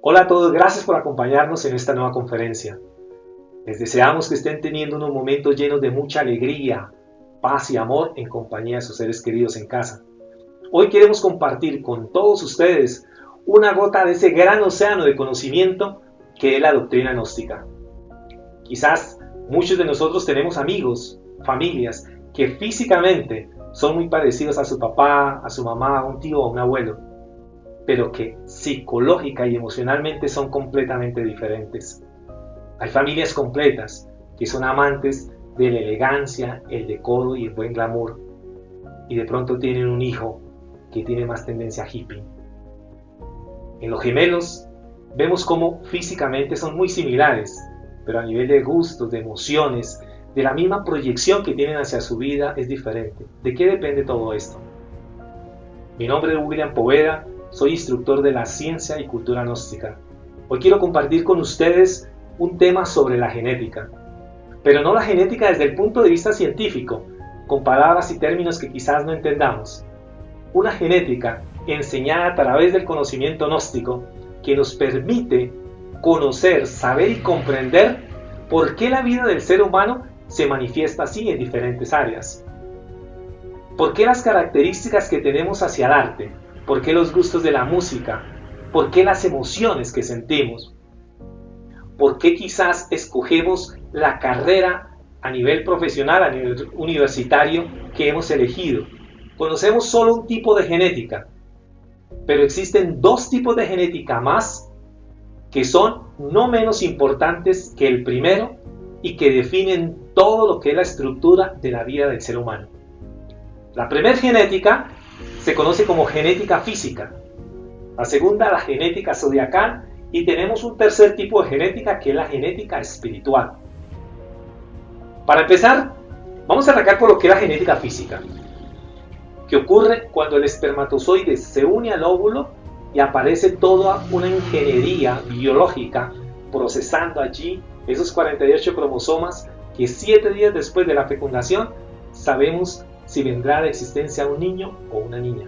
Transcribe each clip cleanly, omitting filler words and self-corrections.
Hola a todos, gracias por acompañarnos en esta nueva conferencia. Les deseamos que estén teniendo unos momentos llenos de mucha alegría, paz y amor en compañía de sus seres queridos en casa. Hoy queremos compartir con todos ustedes una gota de ese gran océano de conocimiento que es la doctrina gnóstica. Quizás muchos de nosotros tenemos amigos, familias, que físicamente son muy parecidos a su papá, a su mamá, a un tío o a un abuelo, pero que psicológica y emocionalmente son completamente diferentes. Hay familias completas que son amantes de la elegancia, el decoro y el buen glamour, y de pronto tienen un hijo que tiene más tendencia hippie. En los gemelos vemos cómo físicamente son muy similares, pero a nivel de gustos, de emociones, de la misma proyección que tienen hacia su vida es diferente. ¿De qué depende todo esto? Mi nombre es William Poveda. Soy instructor de la ciencia y cultura gnóstica. Hoy quiero compartir con ustedes un tema sobre la genética, pero no la genética desde el punto de vista científico, con palabras y términos que quizás no entendamos. Una genética enseñada a través del conocimiento gnóstico que nos permite conocer, saber y comprender por qué la vida del ser humano se manifiesta así en diferentes áreas. ¿Por qué las características que tenemos hacia el arte? ¿Por qué los gustos de la música? ¿Por qué las emociones que sentimos? ¿Por qué quizás escogemos la carrera a nivel profesional, a nivel universitario que hemos elegido? Conocemos solo un tipo de genética, pero existen dos tipos de genética más que son no menos importantes que el primero y que definen todo lo que es la estructura de la vida del ser humano. La primera genética se conoce como genética física, la segunda la genética zodiacal y tenemos un tercer tipo de genética que es la genética espiritual. Para empezar, vamos a arrancar por lo que es la genética física, que ocurre cuando el espermatozoide se une al óvulo y aparece toda una ingeniería biológica procesando allí esos 48 cromosomas que 7 días después de la fecundación sabemos si vendrá a la existencia un niño o una niña.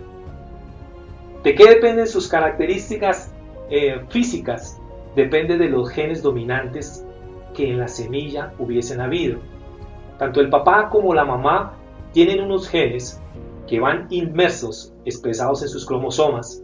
¿De qué dependen sus características físicas? Depende de los genes dominantes que en la semilla hubiesen habido. Tanto el papá como la mamá tienen unos genes que van inmersos, expresados en sus cromosomas.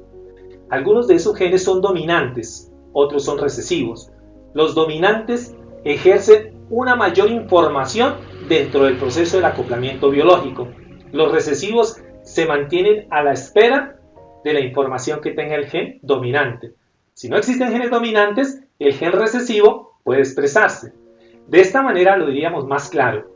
Algunos de esos genes son dominantes, otros son recesivos. Los dominantes ejercen una mayor información dentro del proceso del acoplamiento biológico. Los recesivos se mantienen a la espera de la información que tenga el gen dominante. Si no existen genes dominantes, el gen recesivo puede expresarse. De esta manera lo diríamos más claro,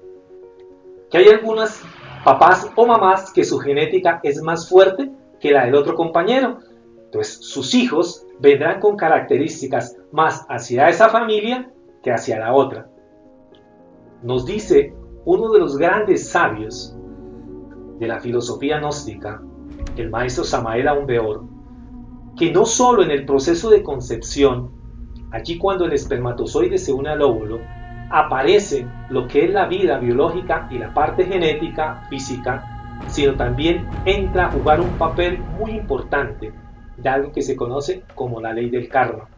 que hay algunos papás o mamás que su genética es más fuerte que la del otro compañero. Entonces sus hijos vendrán con características más hacia esa familia que hacia la otra. Nos dice uno de los grandes sabios de la filosofía gnóstica, el maestro Samael Aun Weor, que no solo en el proceso de concepción, allí cuando el espermatozoide se une al óvulo, aparece lo que es la vida biológica y la parte genética, física, sino también entra a jugar un papel muy importante de algo que se conoce como la ley del karma,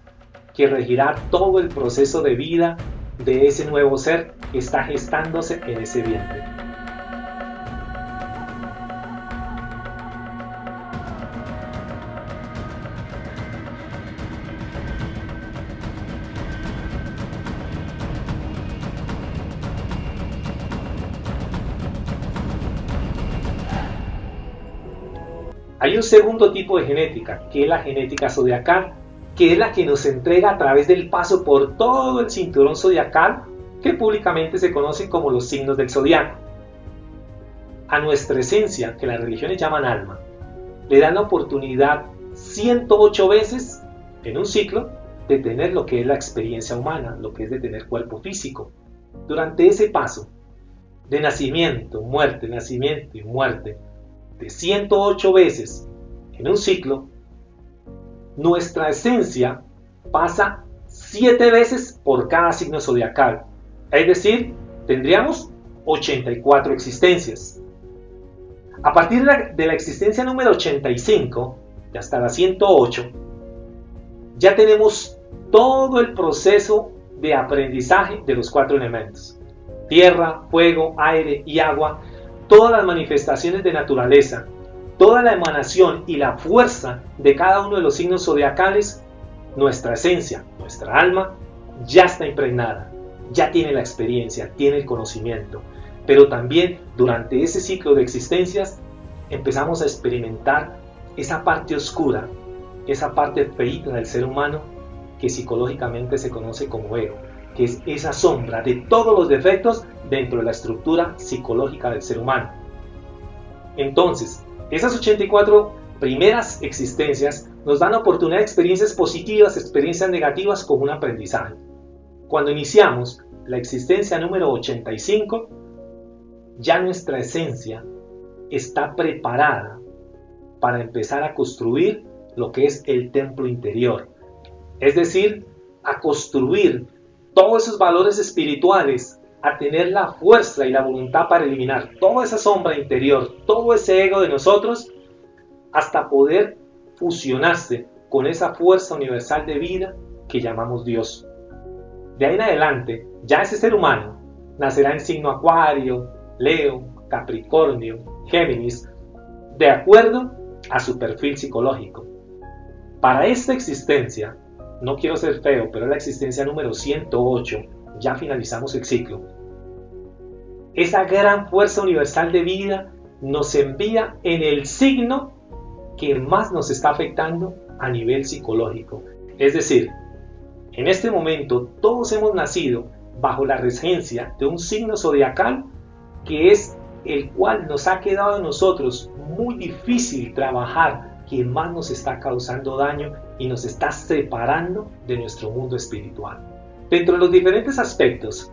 que regirá todo el proceso de vida de ese nuevo ser que está gestándose en ese vientre. Hay un segundo tipo de genética, que es la genética zodiacal, que es la que nos entrega a través del paso por todo el cinturón zodiacal, que públicamente se conoce como los signos del zodiaco. A nuestra esencia, que las religiones llaman alma, le dan la oportunidad 108 veces en un ciclo de tener lo que es la experiencia humana, lo que es de tener cuerpo físico. Durante ese paso de nacimiento, muerte, nacimiento y muerte, de 108 veces en un ciclo, nuestra esencia pasa 7 veces por cada signo zodiacal. Es decir, tendríamos 84 existencias. A partir de la existencia número 85 y hasta la 108, ya tenemos todo el proceso de aprendizaje de los 4 elementos: tierra, fuego, aire y agua, todas las manifestaciones de naturaleza, toda la emanación y la fuerza de cada uno de los signos zodiacales. Nuestra esencia, nuestra alma, ya está impregnada, ya tiene la experiencia, tiene el conocimiento, pero también durante ese ciclo de existencias empezamos a experimentar esa parte oscura, esa parte feíta del ser humano que psicológicamente se conoce como ego, que es esa sombra de todos los defectos dentro de la estructura psicológica del ser humano. Entonces, esas 84 primeras existencias nos dan la oportunidad de experiencias positivas, experiencias negativas como un aprendizaje. Cuando iniciamos la existencia número 85, ya nuestra esencia está preparada para empezar a construir lo que es el templo interior. Es decir, a construir todos esos valores espirituales, a tener la fuerza y la voluntad para eliminar toda esa sombra interior, todo ese ego de nosotros, hasta poder fusionarse con esa fuerza universal de vida que llamamos Dios. De ahí en adelante, ya ese ser humano nacerá en signo Acuario, Leo, Capricornio, Géminis, de acuerdo a su perfil psicológico. Para esta existencia, no quiero ser feo, pero es la existencia número 108, ya finalizamos el ciclo. Esa gran fuerza universal de vida nos envía en el signo que más nos está afectando a nivel psicológico. Es decir, en este momento todos hemos nacido bajo la regencia de un signo zodiacal que es el cual nos ha quedado a nosotros muy difícil trabajar, que más nos está causando daño y nos está separando de nuestro mundo espiritual. Dentro de los diferentes aspectos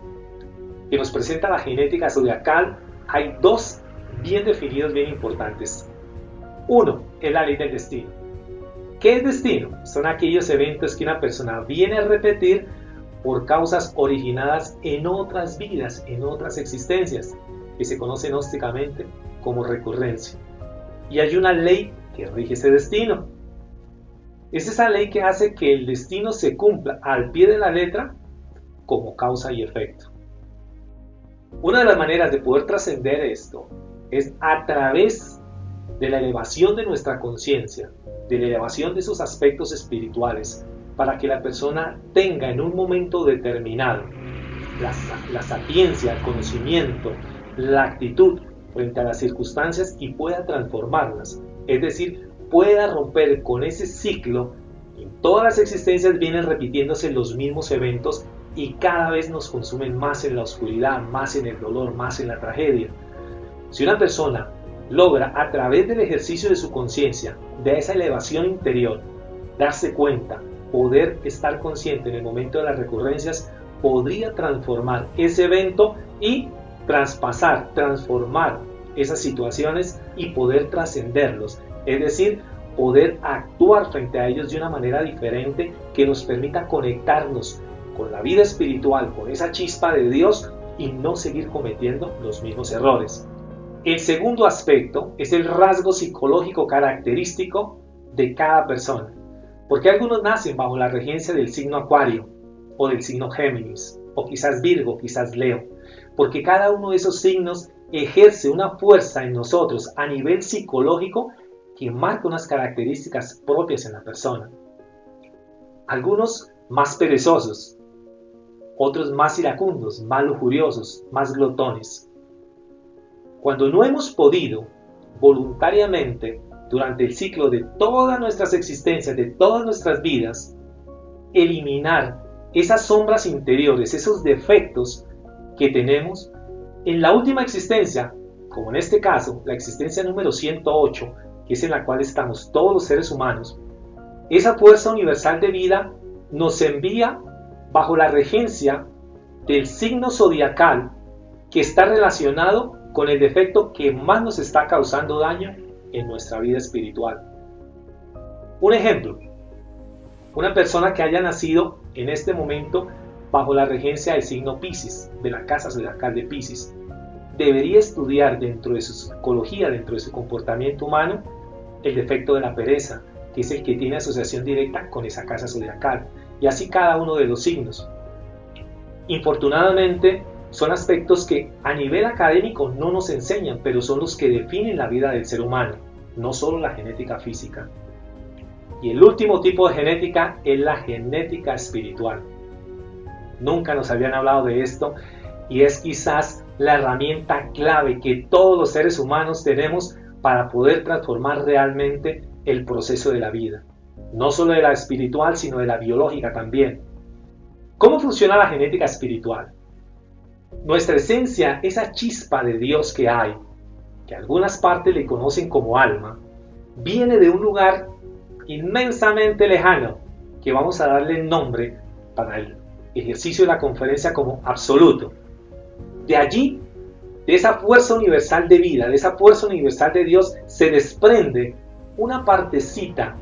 que nos presenta la genética zodiacal, hay 2 bien definidos, bien importantes. Uno es la ley del destino. ¿Qué es destino? Son aquellos eventos que una persona viene a repetir por causas originadas en otras vidas, en otras existencias, que se conoce gnósticamente como recurrencia. Y hay una ley que rige ese destino. Es esa ley que hace que el destino se cumpla al pie de la letra como causa y efecto. Una de las maneras de poder trascender esto es a través de la elevación de nuestra conciencia, de la elevación de esos aspectos espirituales, para que la persona tenga en un momento determinado la sapiencia, el conocimiento, la actitud frente a las circunstancias y pueda transformarlas. Es decir, pueda romper con ese ciclo. En todas las existencias vienen repitiéndose los mismos eventos y cada vez nos consumen más en la oscuridad, más en el dolor, más en la tragedia. Si una persona logra a través del ejercicio de su conciencia, de esa elevación interior, darse cuenta, poder estar consciente en el momento de las recurrencias, podría transformar ese evento y traspasar, transformar esas situaciones y poder trascenderlos. Es decir, poder actuar frente a ellos de una manera diferente que nos permita conectarnos con la vida espiritual, con esa chispa de Dios y no seguir cometiendo los mismos errores. El segundo aspecto es el rasgo psicológico característico de cada persona, porque algunos nacen bajo la regencia del signo Acuario o del signo Géminis, o quizás Virgo, quizás Leo, porque cada uno de esos signos ejerce una fuerza en nosotros a nivel psicológico que marca unas características propias en la persona. Algunos más perezosos, otros más iracundos, más lujuriosos, más glotones. Cuando no hemos podido voluntariamente durante el ciclo de todas nuestras existencias, de todas nuestras vidas, eliminar esas sombras interiores, esos defectos que tenemos, en la última existencia, como en este caso, la existencia número 108, que es en la cual estamos todos los seres humanos, esa fuerza universal de vida nos envía bajo la regencia del signo zodiacal que está relacionado con el defecto que más nos está causando daño en nuestra vida espiritual. Un ejemplo, una persona que haya nacido en este momento bajo la regencia del signo Piscis, de la casa zodiacal de Piscis, debería estudiar dentro de su psicología, dentro de su comportamiento humano, el defecto de la pereza, que es el que tiene asociación directa con esa casa zodiacal, y así cada uno de los signos. Infortunadamente, son aspectos que a nivel académico no nos enseñan, pero son los que definen la vida del ser humano, no solo la genética física. Y el último tipo de genética es la genética espiritual. Nunca nos habían hablado de esto, y es quizás la herramienta clave que todos los seres humanos tenemos para poder transformar realmente el proceso de la vida. No solo de la espiritual, sino de la biológica también. ¿Cómo funciona la genética espiritual? Nuestra esencia, esa chispa de Dios que hay, que algunas partes le conocen como alma, viene de un lugar inmensamente lejano, que vamos a darle nombre para el ejercicio de la conferencia como absoluto. De allí, de esa fuerza universal de vida, de esa fuerza universal de Dios, se desprende una partecita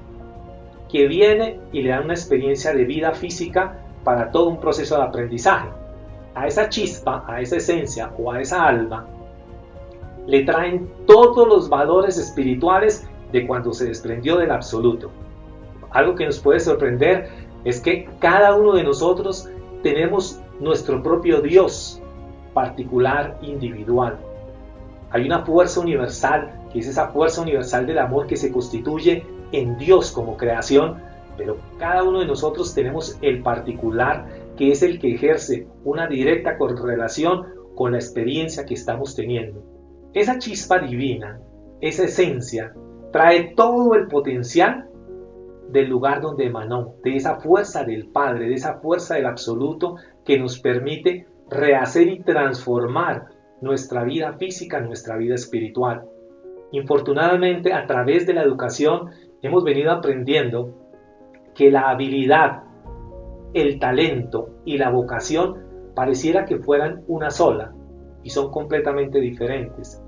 que viene y le da una experiencia de vida física para todo un proceso de aprendizaje. A esa chispa, a esa esencia o a esa alma, le traen todos los valores espirituales de cuando se desprendió del absoluto. Algo que nos puede sorprender es que cada uno de nosotros tenemos nuestro propio Dios particular, individual. Hay una fuerza universal, que es esa fuerza universal del amor que se constituye en Dios como creación, pero cada uno de nosotros tenemos el particular, que es el que ejerce una directa correlación con la experiencia que estamos teniendo. Esa chispa divina, esa esencia, trae todo el potencial del lugar donde emanó, de esa fuerza del Padre, de esa fuerza del absoluto que nos permite rehacer y transformar nuestra vida física, nuestra vida espiritual. Infortunadamente, a través de la educación hemos venido aprendiendo que la habilidad, el talento y la vocación pareciera que fueran una sola y son completamente diferentes.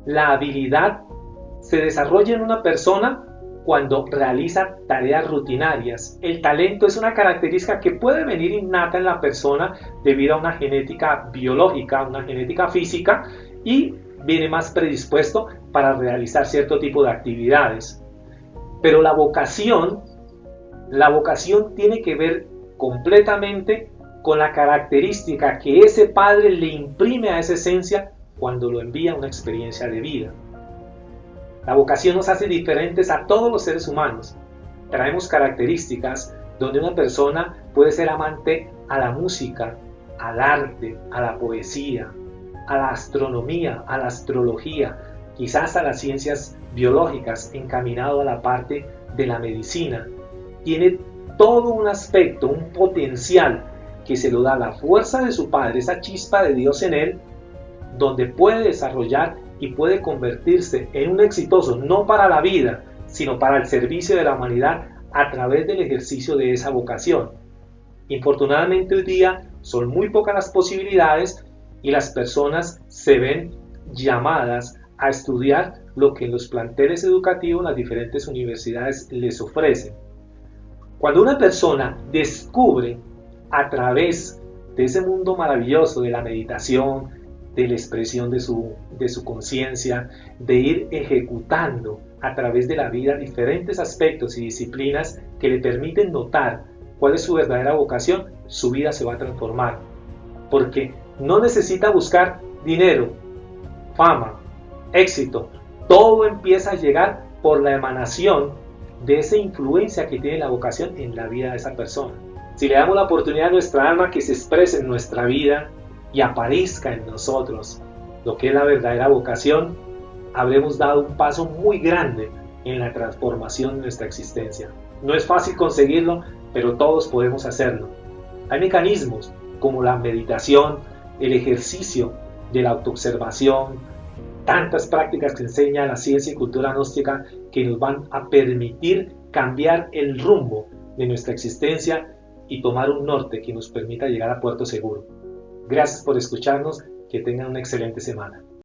La habilidad se desarrolla en una persona cuando realiza tareas rutinarias. El talento es una característica que puede venir innata en la persona debido a una genética biológica, una genética física, y viene más predispuesto para realizar cierto tipo de actividades. Pero la vocación tiene que ver completamente con la característica que ese padre le imprime a esa esencia cuando lo envía a una experiencia de vida. La vocación nos hace diferentes a todos los seres humanos. Traemos características donde una persona puede ser amante a la música, al arte, a la poesía, a la astronomía, a la astrología, quizás a las ciencias biológicas, encaminado a la parte de la medicina. Tiene todo un aspecto, un potencial que se lo da la fuerza de su padre, esa chispa de Dios en él, donde puede desarrollar y puede convertirse en un exitoso, no para la vida, sino para el servicio de la humanidad a través del ejercicio de esa vocación. Infortunadamente hoy día son muy pocas las posibilidades y las personas se ven llamadas a estudiar lo que en los planteles educativos las diferentes universidades les ofrecen. Cuando una persona descubre a través de ese mundo maravilloso de la meditación, de la expresión de su conciencia, de ir ejecutando a través de la vida diferentes aspectos y disciplinas que le permiten notar cuál es su verdadera vocación, su vida se va a transformar. Porque no necesita buscar dinero, fama, éxito. Todo empieza a llegar por la emanación de esa influencia que tiene la vocación en la vida de esa persona. Si le damos la oportunidad a nuestra alma que se exprese en nuestra vida y aparezca en nosotros lo que es la verdadera vocación, habremos dado un paso muy grande en la transformación de nuestra existencia. No es fácil conseguirlo, pero todos podemos hacerlo. Hay mecanismos como la meditación, el ejercicio de la autoobservación, tantas prácticas que enseña la ciencia y cultura gnóstica que nos van a permitir cambiar el rumbo de nuestra existencia y tomar un norte que nos permita llegar a puerto seguro. Gracias por escucharnos, que tengan una excelente semana.